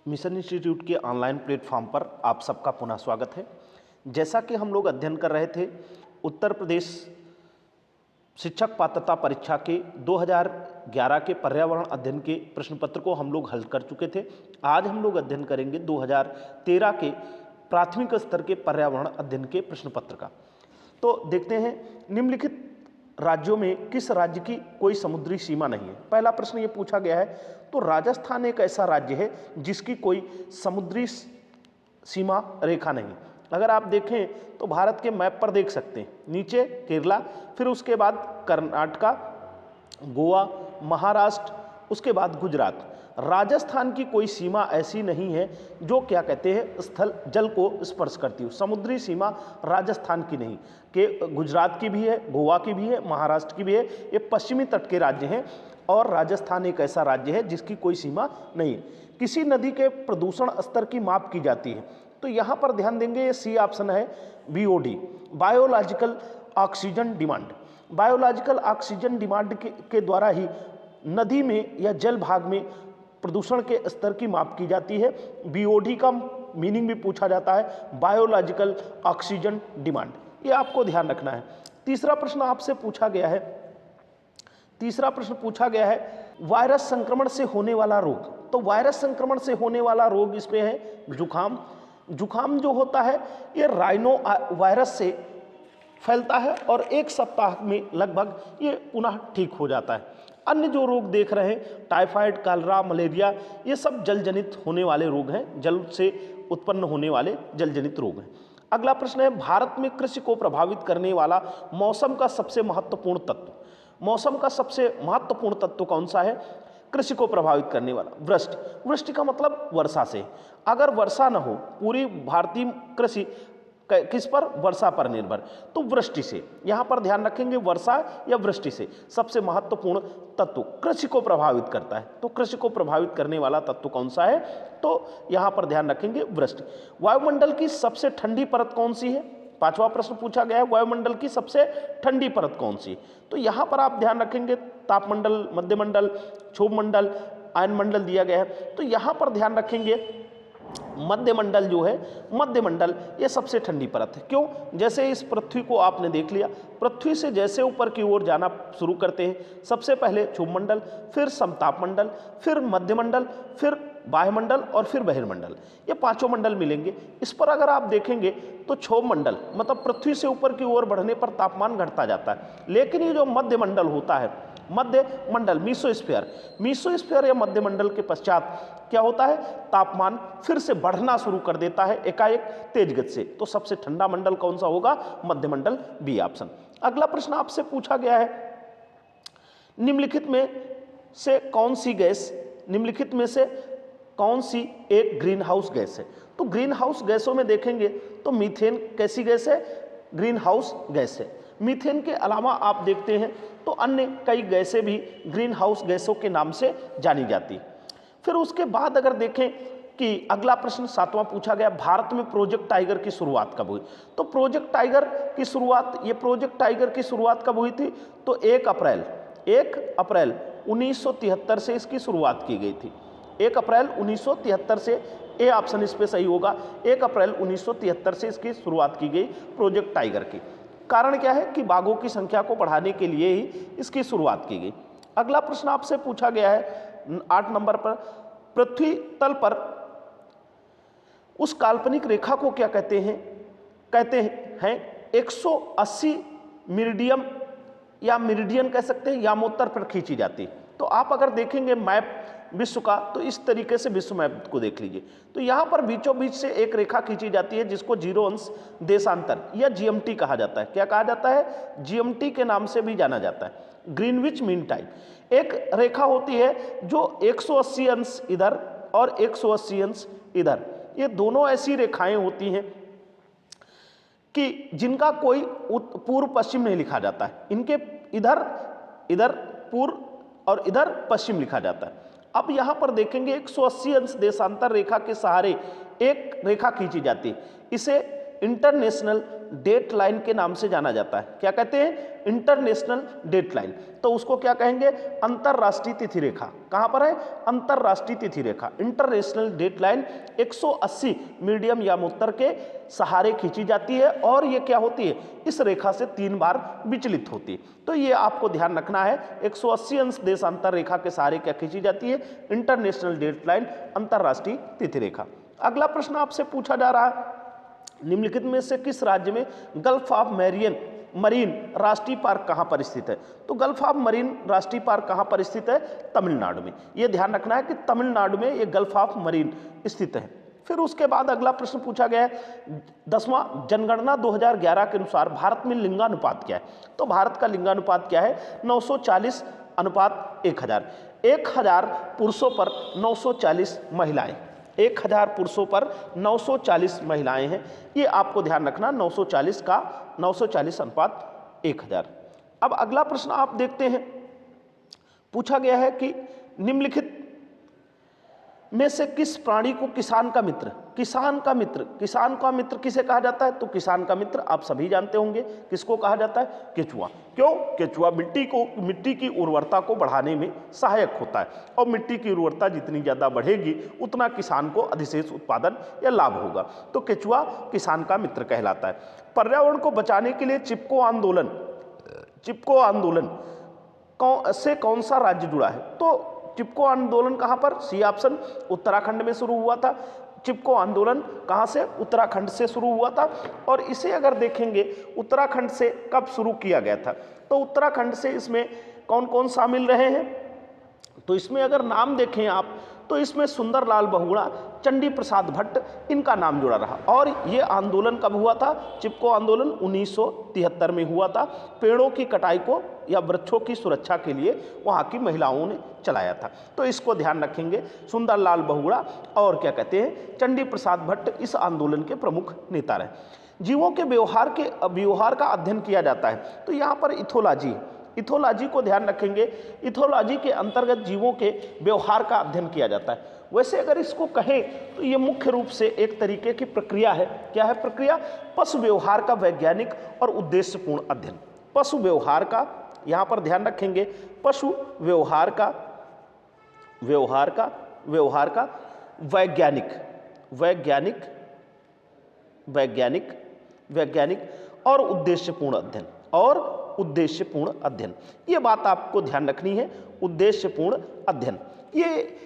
Mission institute के online platform पर आप सबका पुनः स्वागत है। जैसा कि हम लोग अध्ययन कर रहे थे उत्तर प्रदेश शिक्षक पात्रता परीक्षा के 2011 के पर्यावरण अध्ययन के प्रश्न पत्र को हम लोग हल कर चुके थे। आज हम लोग अध्ययन करेंगे 2013 के प्राथमिक स्तर के पर्यावरण अध्ययन के प्रश्न पत्र का। तो देखते हैं, निम्नलिखित राज्यों में किस राज्य की कोई समुद्री सीमा नहीं है। पहला प्रश्न ये पूछा गया है, तो राजस्थान एक ऐसा राज्य है जिसकी कोई समुद्री सीमा रेखा नहीं। अगर आप देखें तो भारत के मैप पर देख सकते हैं, नीचे केरला, फिर उसके बाद कर्नाटका, गोवा, महाराष्ट्र, उसके बाद गुजरात। राजस्थान की कोई सीमा ऐसी नहीं है जो क्या कहते हैं स्थल जल को स्पर्श करती हो। समुद्री सीमा राजस्थान की नहीं, कि गुजरात की भी है, गोवा की भी है, महाराष्ट्र की भी है। ये पश्चिमी तट के राज्य हैं और राजस्थान एक ऐसा राज्य है जिसकी कोई सीमा नहीं है। किसी नदी के प्रदूषण स्तर की माप की जाती है, तो यहाँ पर ध्यान देंगे, ये सी ऑप्शन है, BOD, biological oxygen demand. Biological oxygen demand के द्वारा ही नदी में या जल भाग में प्रदूषण के स्तर की माप की जाती है। BOD का मीनिंग भी पूछा जाता है, बायोलॉजिकल ऑक्सीजन डिमांड, ये आपको ध्यान रखना है। तीसरा प्रश्न आपसे पूछा गया है, वायरस संक्रमण से होने वाला रोग। तो वायरस संक्रमण से होने वाला रोग इसमें है जुखाम। जुखाम जो होता है ये राइनो वायरस से फैलता है और 1 सप्ताह में लगभग ये पुनः ठीक हो जाता है। अन्य जो रोग देख रहे हैं, टाइफाइड, कलरा, मलेरिया, ये सब जल जनित होने वाले रोग हैं, जल से उत्पन्न होने वाले जल जनित रोग हैं। अगला प्रश्न है, भारत में कृषि को प्रभावित करने वाला मौसम का सबसे महत्वपूर्ण तत्व। मौसम का सबसे महत्वपूर्ण तत्व कौन सा है कृषि को प्रभावित करने वाला? वृष्टि। वृष्टि का मतलब वर्षा से। अगर वर्षा न हो, पूरी भारतीय कृषि किस पर? वर्षा पर निर्भर, तो वृष्टि से। यहाँ पर ध्यान रखेंगे, वर्षा या वृष्टि से सबसे महत्वपूर्ण तत्व कृषि को प्रभावित करता है। तो कृषि को प्रभावित करने वाला तत्व कौन सा है? तो यहाँ पर ध्यान रखेंगे वृष्टि। वायुमंडल की सबसे ठंडी परत कौन सी है? पांचवा प्रश्न पूछा गया है, वायुमंडल की सबसे ठंडी परत कौन सी? तो यहाँ पर आप ध्यान रखेंगे, तापमंडल, मध्यमंडल, क्षोभमंडल, आयनमंडल दिया गया है। तो यहाँ पर ध्यान रखेंगे मध्यमंडल जो है, मध्यमंडल ये सबसे ठंडी परत है। क्यों? जैसे इस पृथ्वी को आपने देख लिया, पृथ्वी से जैसे ऊपर की ओर जाना शुरू करते हैं, सबसे पहले क्षोभमंडल, फिर समतापमंडल, फिर मध्यमंडल, फिर वायुमंडल और फिर बहिर्मंडल, ये पांचों मंडल मिलेंगे। इस पर अगर आप देखेंगे तो क्षोभमंडल मतलब पृथ्वी से ऊपर की ओर बढ़ने पर तापमान घटता जाता है, लेकिन ये जो मध्यमंडल होता है, मध्यमंडल मीसोस्फीयर या मध्यमंडल के पश्चात क्या होता है? तापमान फिर से बढ़ना शुरू कर देता है एकाएक तेज गति से। तो सबसे ठंडा मंडल कौन सा होगा? मध्यमंडल, बी ऑप्शन। अगला प्रश्न आपसे पूछा गया है, निम्नलिखित में से कौन सी एक ग्रीन हाउस गैस है? तो ग्रीन हाउस गैसों में देखेंगे तो मीथेन कैसी गैस है? ग्रीन हाउस गैस है। मीथेन के अलावा आप देखते हैं तो अन्य कई गैसें भी ग्रीन हाउस गैसों के नाम से जानी जाती। फिर उसके बाद अगर देखें कि अगला प्रश्न 7वां पूछा गया, भारत में प्रोजेक्ट टाइगर की शुरुआत कब हुई? तो प्रोजेक्ट टाइगर की शुरुआत कब हुई थी? तो 1 अप्रैल 1973 से इसकी शुरुआत की गई थी। 1 अप्रैल 1973 से, ए ऑप्शन इस पे सही होगा, 1 अप्रैल 1973 से इसकी शुरुआत की गई प्रोजेक्ट टाइगर की। कारण क्या है कि बाघों की संख्या को बढ़ाने के लिए ही इसकी शुरुआत की गई। अगला प्रश्न आपसे पूछा गया है 8 नंबर पर, पृथ्वी तल पर उस काल्पनिक रेखा को क्या कहते हैं 180 मेरिडियन कह सकते हैं, यामोत्तर पर खींची जाती है। तो आप अगर देखेंगे मैप विश्व का, तो इस तरीके से विश्व मैप को देख लीजिए। तो यहाँ पर बीचों बीच से एक रेखा खींची जाती है जिसको 0 अंश देशांतर या GMT कहा जाता है। क्या कहा जाता है? GMT के नाम से भी जाना जाता है, ग्रीनविच मीन टाइम। एक रेखा होती है जो 180 अंश इधर और 180 अंश इधर, ये दोनों ऐसी रेखाएं होती हैं कि जिनका कोई पूर्व पश्चिम नहीं लिखा जाता है। इनके इधर पूर्व और इधर पश्चिम लिखा जाता है। अब यहाँ पर देखेंगे 180 अंश देशांतर रेखा के सहारे एक रेखा खींची जाती है, इसे इंटरनेशनल डेट लाइन के नाम से जाना जाता है। क्या कहते हैं? International date line. तो उसको क्या कहेंगे? अंतरराष्ट्रीय तिथि रेखा। कहां पर है? अंतरराष्ट्रीय तिथि रेखा। इंटरनेशनल डेट लाइन 180 मीडियम यामोत्तर के सहारे खींची जाती है और ये क्या होती है? इस रेखा से 3 बार विचलित होती है। तो ये आपको ध्यान रखना है, 180 अंश देशांतर रेखा के सहारे क्या खींची जाती है? इंटरनेशनल डेट लाइन, अंतरराष्ट्रीय तिथि रेखा। अगला प्रश्न आपसे पूछा जा रहा है, निम्नलिखित में से किस राज्य में गल्फ ऑफ मरीन राष्ट्रीय पार्क कहां पर स्थित है? तो गल्फ ऑफ मरीन राष्ट्रीय पार्क कहां पर स्थित है? तमिलनाडु में। यह ध्यान रखना है कि तमिलनाडु में यह गल्फ ऑफ मरीन स्थित है। फिर उसके बाद अगला प्रश्न पूछा गया है, 10वां, जनगणना 2011 के अनुसार भारत में लिंगानुपात क्या है? तो भारत का लिंगानुपात क्या है? 940 अनुपात 1000। 1000 पुरुषों पर 940 महिलाएं, 1000 पुरुषों पर 940 महिलाएं हैं। ये आपको ध्यान रखना, 940 अनुपात 1000। अब अगला प्रश्न आप देखते हैं, पूछा गया है कि निम्नलिखित में से किस प्राणी को किसान का मित्र किसे कहा जाता है? तो किसान का मित्र आप सभी जानते होंगे किसको कहा जाता है? केचुआ। क्यों? केचुआ मिट्टी की उर्वरता को बढ़ाने में सहायक होता है और मिट्टी की उर्वरता जितनी ज़्यादा बढ़ेगी उतना किसान को अधिशेष उत्पादन या लाभ होगा। तो केचुआ किसान का मित्र कहलाता है। पर्यावरण को बचाने के लिए चिपको आंदोलन से कौन सा राज्य जुड़ा है? तो चिपको आंदोलन कहां पर? सी ऑप्शन, उत्तराखंड में शुरू हुआ था। चिपको आंदोलन कहां से? उत्तराखंड से शुरू हुआ था। और इसे अगर देखेंगे उत्तराखंड से कब शुरू किया गया था, तो उत्तराखंड से इसमें कौन कौन शामिल रहे हैं? तो इसमें अगर नाम देखें आप तो इसमें सुंदरलाल बहुगुणा, चंडी प्रसाद भट्ट, इनका नाम जुड़ा रहा। और ये आंदोलन कब हुआ था? चिपको आंदोलन 1973 में हुआ था। पेड़ों की कटाई को या वृक्षों की सुरक्षा के लिए वहाँ की महिलाओं ने चलाया था। तो इसको ध्यान रखेंगे, सुंदरलाल बहुगुणा और क्या कहते हैं, चंडी प्रसाद भट्ट इस आंदोलन के प्रमुख नेता रहे। जीवों के व्यवहार का अध्ययन किया जाता है, तो यहाँ पर इथोलॉजी को ध्यान रखेंगे। इथोलॉजी के अंतर्गत जीवों के व्यवहार का अध्ययन किया जाता है। वैसे अगर इसको कहें तो ये मुख्य रूप से एक तरीके की प्रक्रिया है। क्या है प्रक्रिया? पशु व्यवहार का वैज्ञानिक और उद्देश्यपूर्ण अध्ययन। पशु व्यवहार का यहाँ पर ध्यान रखेंगे, पशु व्यवहार का वैज्ञानिक और उद्देश्यपूर्ण अध्ययन। ये बात आपको ध्यान रखनी है, उद्देश्यपूर्ण अध्ययन। ये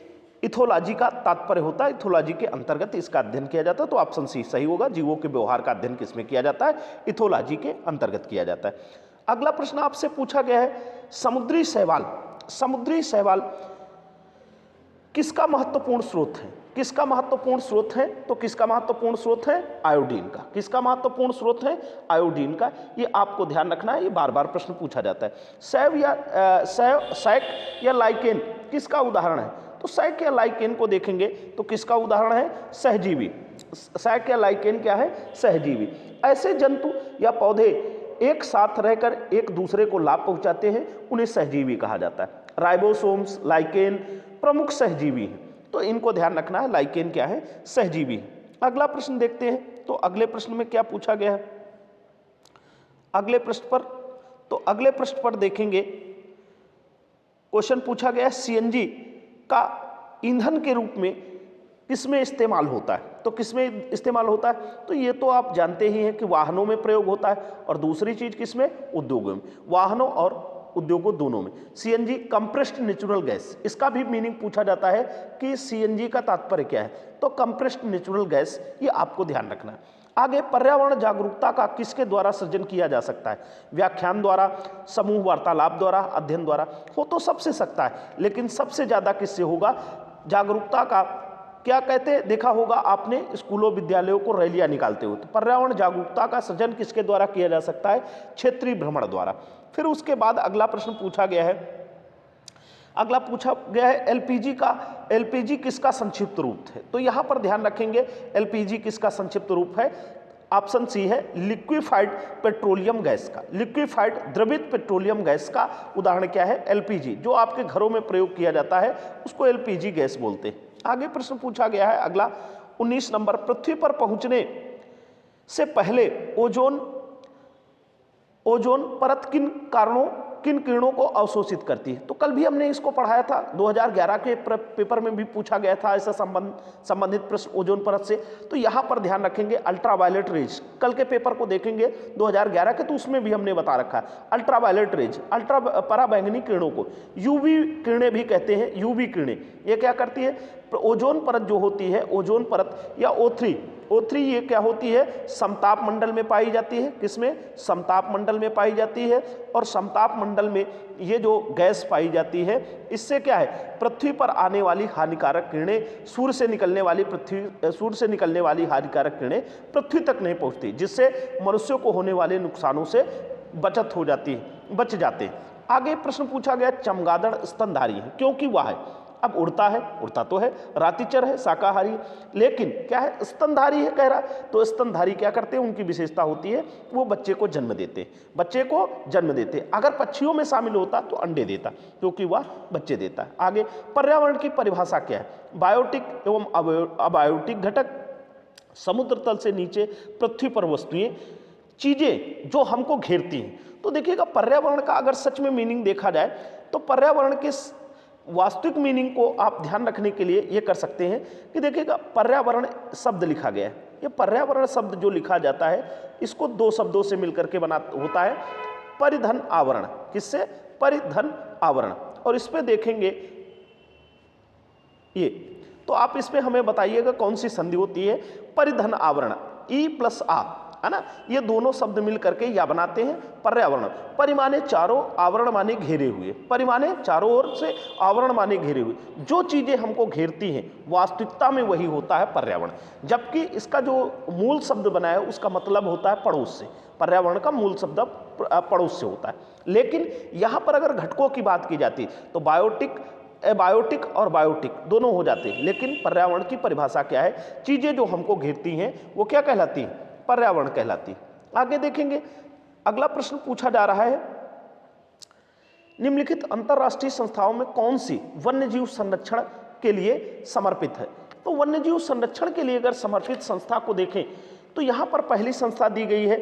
इथोलॉजी का तात्पर्य होता है, इथोलॉजी के अंतर्गत इसका अध्ययन किया जाता है। तो ऑप्शन सी सही होगा। जीवों के व्यवहार का अध्ययन किसमें किया जाता है? इथोलॉजी के अंतर्गत किया जाता है। अगला प्रश्न आपसे पूछा गया है, समुद्री शैवाल किसका महत्वपूर्ण स्रोत है? तो किसका महत्वपूर्ण स्रोत है? आयोडीन का। किसका महत्वपूर्ण स्रोत है? आयोडीन का। ये आपको ध्यान रखना है, ये बार बार प्रश्न पूछा जाता है। सैक या लाइकेन किसका उदाहरण है? तो सैक या लाइकेन को देखेंगे तो किसका उदाहरण है? सहजीवी। सैक या लाइकेन क्या है? सहजीवी। ऐसे जंतु या पौधे एक साथ रहकर एक दूसरे को लाभ पहुंचाते हैं, उन्हें सहजीवी कहा जाता है। राइबोसोम्स, लाइकेन प्रमुख सहजीवी हैं, तो इनको ध्यान रखना है। लाइकेन क्या है? सहजीवी है। अगला प्रश्न देखते हैं, तो अगले प्रश्न में क्या पूछा गया है? अगले प्रश्न पर देखेंगे, क्वेश्चन पूछा गया सीएनजी का ईंधन के रूप में किसमें इस्तेमाल होता है? तो किसमें इस्तेमाल होता है? तो ये तो आप जानते ही हैं कि वाहनों में प्रयोग होता है, और दूसरी चीज किसमें? उद्योगों में। वाहनों और उद्योगों दोनों में। सीएनजी कंप्रेस्ड नेचुरल गैस, इसका भी मीनिंग पूछा जाता है कि सीएनजी का तात्पर्य क्या है? तो कंप्रेस्ड नेचुरल गैस, ये आपको ध्यान रखना है। आगे, पर्यावरण जागरूकता का किसके द्वारा सृजन किया जा सकता है? व्याख्यान द्वारा, समूह वार्तालाप द्वारा, अध्ययन द्वारा। हो तो सबसे सकता है, लेकिन सबसे ज्यादा किससे होगा? जागरूकता का क्या कहते हैं, देखा होगा आपने स्कूलों विद्यालयों को रैलियां निकालते हुए। तो पर्यावरण जागरूकता का सृजन किसके द्वारा किया जा सकता है? क्षेत्रीय भ्रमण द्वारा। फिर उसके बाद अगला प्रश्न पूछा गया है, एलपीजी किसका संक्षिप्त रूप है? तो यहां पर ध्यान रखेंगे, एलपीजी किसका संक्षिप्त रूप है? ऑप्शन सी है लिक्विफाइड पेट्रोलियम गैस का। लिक्विफाइड द्रवित पेट्रोलियम गैस का उदाहरण क्या है? एलपीजी। जो आपके घरों में प्रयोग किया जाता है उसको एलपीजी गैस बोलते हैं। आगे प्रश्न पूछा गया है अगला 19 नंबर, पृथ्वी पर पहुंचने से पहले ओजोन परत किन किरणों को अवशोषित करती है? तो कल भी हमने इसको पढ़ाया था, 2011 के पेपर में भी पूछा गया था ऐसा संबंधित प्रश्न ओजोन परत से। तो यहाँ पर ध्यान रखेंगे अल्ट्रावायलेट रेज, कल के पेपर को देखेंगे 2011 के, तो उसमें भी हमने बता रखा है अल्ट्रावायलेट रेज, अल्ट्रा पराबैंगनी किरणों को यूवी किरणें भी कहते हैं। यूवी किरणें ये क्या करती है? ओजोन परत जो होती है, ओजोन परत या O3 ये क्या होती है? समताप मंडल में पाई जाती है। किसमें? समताप मंडल में पाई जाती है। और समताप मंडल में ये जो गैस पाई जाती है, इससे क्या है? पृथ्वी पर आने वाली हानिकारक किरणें, सूर्य से निकलने वाली हानिकारक किरणें पृथ्वी तक नहीं पहुंचती, जिससे मनुष्यों को होने वाले नुकसानों से बच जाते हैं। आगे प्रश्न पूछा गया, चमगादड़ स्तनधारी है क्योंकि वह है। अब उड़ता तो है, रातिचर है, शाकाहारी, लेकिन क्या है? स्तनधारी है कह रहा। तो स्तनधारी क्या करते हैं? उनकी विशेषता होती है वो बच्चे को जन्म देते। अगर पक्षियों में शामिल होता तो अंडे देता, क्योंकि वह बच्चे देता है। आगे पर्यावरण की परिभाषा क्या है? बायोटिक एवं अबायोटिक घटक, समुद्र तल से नीचे पृथ्वी पर वस्तुएं, चीजें जो हमको घेरती हैं। तो देखिएगा, पर्यावरण का अगर सच में मीनिंग देखा जाए तो पर्यावरण के वास्तविक मीनिंग को आप ध्यान रखने के लिए ये कर सकते हैं कि देखिएगा, पर्यावरण शब्द लिखा गया है। ये पर्यावरण शब्द जो लिखा जाता है, इसको दो शब्दों से मिलकर के होता है परिधन आवरण। किससे? परिधन आवरण। और इस पे देखेंगे ये, तो आप इसमें हमें बताइएगा कौन सी संधि होती है? परिधन आवरण, ई प्लस आ, है ना? ये दोनों शब्द मिल करके या बनाते हैं पर्यावरण। परिमाने चारों, आवरण माने घेरे हुए, परिमाने चारों ओर से, आवरण माने घेरे हुए। जो चीजें हमको घेरती हैं वास्तविकता में वही होता है पर्यावरण। जबकि इसका जो मूल शब्द बना है उसका मतलब होता है पड़ोस से। पर्यावरण का मूल शब्द पड़ोस से होता है। लेकिन यहाँ पर अगर घटकों की बात की जाती तो बायोटिक, एबायोटिक और बायोटिक दोनों हो जाते हैं। लेकिन पर्यावरण की परिभाषा क्या है? चीजें जो हमको घेरती हैं वो क्या कहलाती हैं? पर्यावरण कहलाती। आगे देखेंगे, अगला प्रश्न पूछा जा रहा है, निम्नलिखित अंतरराष्ट्रीय संस्थाओं में कौन सी वन्यजीव संरक्षण के लिए समर्पित है? तो वन्यजीव संरक्षण के लिए अगर समर्पित संस्था को देखें तो यहां पर पहली संस्था दी गई है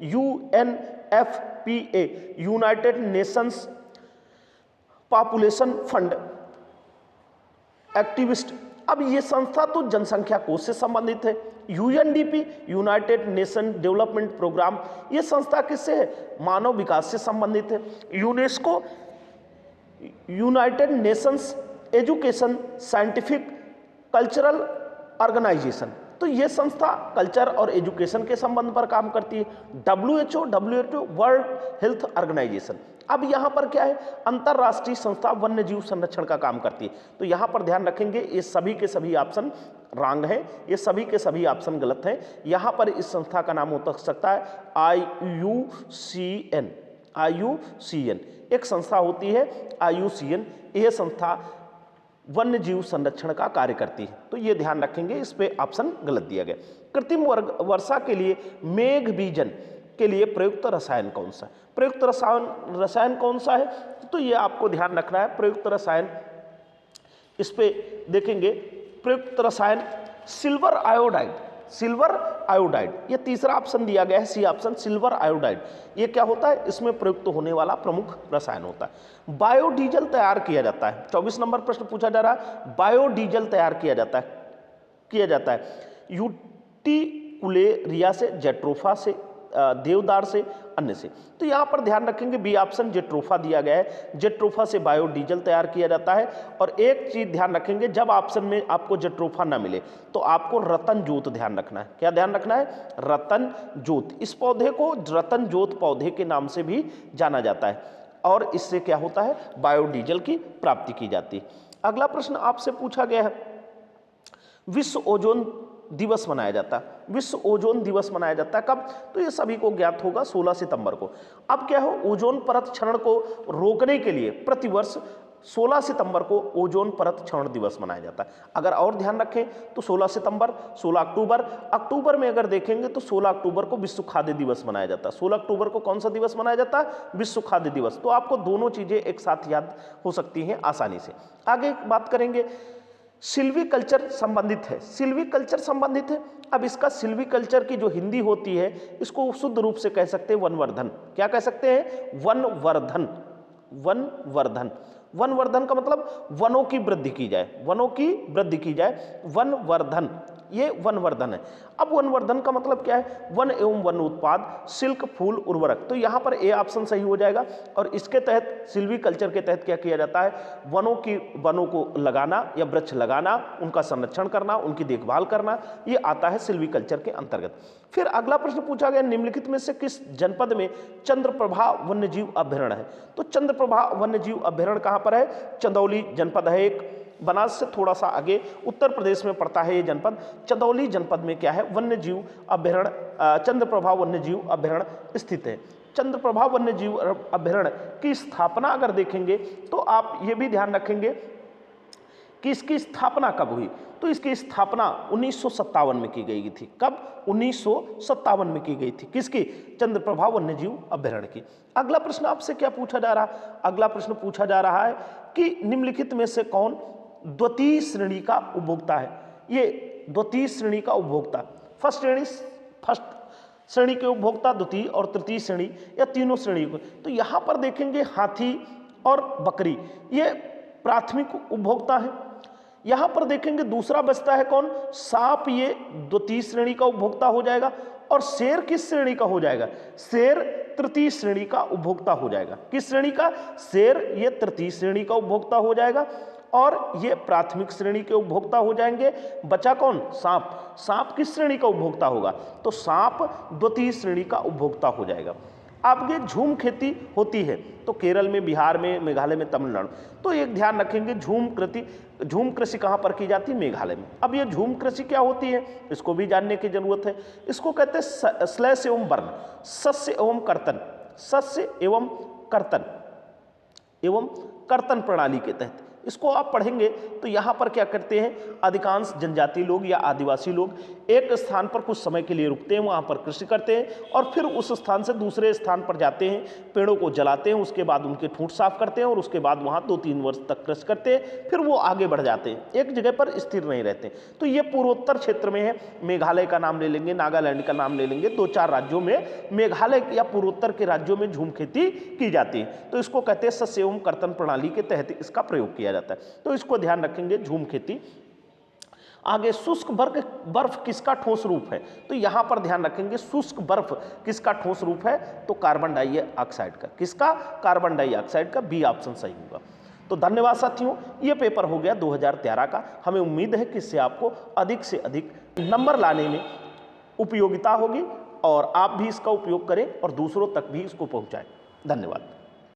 UNFPA, United Nations population fund activist. अब ये संस्था तो जनसंख्या कोष से संबंधित है। UNDP, United Nation Development Programme, ये संस्था किससे है? मानव विकास से संबंधित है। UNESCO, United Nations education scientific cultural organisation, तो ये संस्था कल्चर और एजुकेशन के संबंध पर काम करती है। WHO World Health Organisation. अब यहाँ पर क्या है? अंतरराष्ट्रीय संस्था वन्यजीव संरक्षण का काम करती है। तो यहाँ पर ध्यान रखेंगे, ये सभी के सभी ऑप्शन रॉन्ग है, ये सभी के सभी ऑप्शन गलत हैं। यहाँ पर इस संस्था का नाम हो सकता है IUCN। एक संस्था होती है IUCN, यह संस्था वन्यजीव संरक्षण का कार्य करती है। तो ये ध्यान रखेंगे, इस पे ऑप्शन गलत दिया गया। कृत्रिम वर्षा के लिए मेघ बीजन के लिए प्रयुक्त रसायन कौन सा है? प्रयुक्त रसायन कौन सा है? तो ये आपको ध्यान रखना है। प्रयुक्त रसायन, इस पे देखेंगे, प्रयुक्त रसायन सिल्वर आयोडाइड, ये तीसरा ऑप्शन दिया गया है, सी ऑप्शन, सिल्वर आयोडाइड। ये क्या होता है? इसमें प्रयुक्त होने वाला प्रमुख रसायन होता है। बायोडीजल तैयार किया जाता है, 24 नंबर प्रश्न पूछा जा रहा है। बायोडीजल तैयार किया जाता है यूटिकुलेरिया से, जेट्रोफा से, देवदार से, अन्य से। तो यहाँ पर ध्यान रखेंगे बी ऑप्शन जेट्रोफा दिया गया है। जेट्रोफा से बायोडीजल तैयार किया जाता है। और एक चीज ध्यान रखेंगे, जब ऑप्शन में आपको जेट्रोफा ना मिले तो आपको रतन जोत ध्यान रखना है। क्या ध्यान रखना है? रतन जोत। इस पौधे को रतन जोत पौधे के नाम से भी जाना जाता है और इससे क्या होता है? बायोडीजल की प्राप्ति की जाती है। अगला प्रश्न आपसे पूछा गया है, विश्व ओजोन दिवस मनाया जाता है। विश्व ओजोन दिवस मनाया जाता है कब? तो ये सभी को ज्ञात होगा, 16 सितंबर को। अब क्या हो? ओजोन परत क्षरण को रोकने के लिए प्रतिवर्ष 16 सितंबर को ओजोन परत क्षरण दिवस मनाया जाता है। अगर और ध्यान रखें तो 16 सितंबर, 16 अक्टूबर में अगर देखेंगे तो 16 अक्टूबर को विश्व खाद्य दिवस मनाया जाता है। 16 अक्टूबर को कौन सा दिवस मनाया जाता है? विश्व खाद्य दिवस। तो आपको दोनों चीजें एक साथ याद हो सकती हैं आसानी से। आगे बात करेंगे, सिल्वीकल्चर संबंधित है, सिल्वीकल्चर संबंधित है। अब इसका सिल्वीकल्चर की जो हिंदी होती है इसको शुद्ध रूप से कह सकते हैं वनवर्धन। क्या कह सकते हैं? वनवर्धन। वनवर्धन, वनवर्धन का मतलब वनों की वृद्धि की जाए, वनों की वृद्धि की जाए, वनवर्धन, ये वनवर्धन है। अब वनवर्धन का मतलब क्या है? वन एवं वन उत्पाद, सिल्क, फूल, उर्वरक। तो यहाँ पर ए ऑप्शन सही हो जाएगा। और इसके तहत सिल्वीकल्चर के तहत क्या किया जाता है? वनों को लगाना या वृक्ष लगाना, उनका संरक्षण करना, उनकी देखभाल करना, ये आता है सिल्वीकल्चर के अंतर्गत। फिर अगला प्रश्न पूछा गया, निम्नलिखित में से किस जनपद में चंद्रप्रभा वन्यजीव अभयारण्य है? तो चंद्रप्रभा वन्यजीव अभयारण्य कहाँ पर है? चंदौली जनपद है एक, बनारस से थोड़ा सा आगे उत्तर प्रदेश में पड़ता है ये जनपद। चंदौली जनपद में क्या है? वन्यजीव अभयारण्य, चंद्रप्रभा वन्यजीव अभयारण्य स्थित है। चंद्रप्रभा वन्यजीव अभयारण्य की स्थापना अगर देखेंगे तो आप ये भी ध्यान रखेंगे कि इसकी स्थापना कब हुई? तो इसकी स्थापना 1957 में की गई थी। कब? 1957 में की गई थी। किसकी? चंद्रप्रभा वन्यजीव अभयारण्य की। अगला प्रश्न आपसे क्या पूछा जा रहा? अगला प्रश्न पूछा जा रहा है कि निम्नलिखित में से कौन द्वितीय श्रेणी का उपभोक्ता है? ये द्वितीय श्रेणी का उपभोक्ता, फर्स्ट श्रेणी के उपभोक्ता, द्वितीय और तृतीय श्रेणी या तीनों श्रेणी को। तो यहाँ पर देखेंगे हाथी और बकरी, ये प्राथमिक उपभोक्ता है। यहाँ पर देखेंगे दूसरा बचता है कौन? सांप, ये द्वितीय श्रेणी का उपभोक्ता हो जाएगा। और शेर किस श्रेणी का हो जाएगा? शेर तृतीय श्रेणी का उपभोक्ता हो जाएगा। किस श्रेणी का? शेर ये तृतीय श्रेणी का उपभोक्ता हो जाएगा और ये प्राथमिक श्रेणी के उपभोक्ता हो जाएंगे। बचा कौन? सांप। सांप किस श्रेणी का उपभोक्ता होगा? तो सांप द्वितीय श्रेणी का उपभोक्ता हो जाएगा। आगे झूम खेती होती है तो केरल में, बिहार में, मेघालय में, तमिलनाडु। तो एक ध्यान रखेंगे, झूम कृषि कहाँ पर की जाती है? मेघालय में। अब ये झूम कृषि क्या होती है इसको भी जानने की जरूरत है। इसको कहते हैं श्लेष एवं वर्ण, सस्य एवं कर्तन, सस्य एवं कर्तन प्रणाली के तहत इसको आप पढ़ेंगे तो यहाँ पर क्या करते हैं? अधिकांश जनजाति लोग या आदिवासी लोग एक स्थान पर कुछ समय के लिए रुकते हैं, वहाँ पर कृषि करते हैं और फिर उस स्थान से दूसरे स्थान पर जाते हैं, पेड़ों को जलाते हैं, उसके बाद उनके ठूंठ साफ करते हैं और उसके बाद वहाँ 2-3 वर्ष तक कृषि करते हैं, फिर वो आगे बढ़ जाते हैं, एक जगह पर स्थिर नहीं रहते। तो ये पूर्वोत्तर क्षेत्र में है। मेघालय का नाम ले लेंगे, नागालैंड का नाम ले लेंगे, 2-4 राज्यों में, मेघालय या पूर्वोत्तर के राज्यों में झूम खेती की जाती है। तो इसको कहते हैं सस्य एवं कर्तन प्रणाली के तहत इसका प्रयोग किया जाता है। तो इसको ध्यान रखेंगे, झूम खेती। आगे शुष्क बर्फ किसका ठोस रूप है? तो यहां पर ध्यान रखेंगे, शुष्क बर्फ किसका ठोस रूप है? तो कार्बन डाइऑक्साइड का। किसका? कार्बन डाइऑक्साइड का। बी ऑप्शन सही होगा। तो धन्यवाद साथियों, ये पेपर हो गया 2013 का। हमें उम्मीद है कि इससे आपको अधिक से अधिक नंबर लाने में उपयोगिता होगी और आप भी इसका उपयोग करें और दूसरों तक भी इसको पहुंचाएं। धन्यवाद।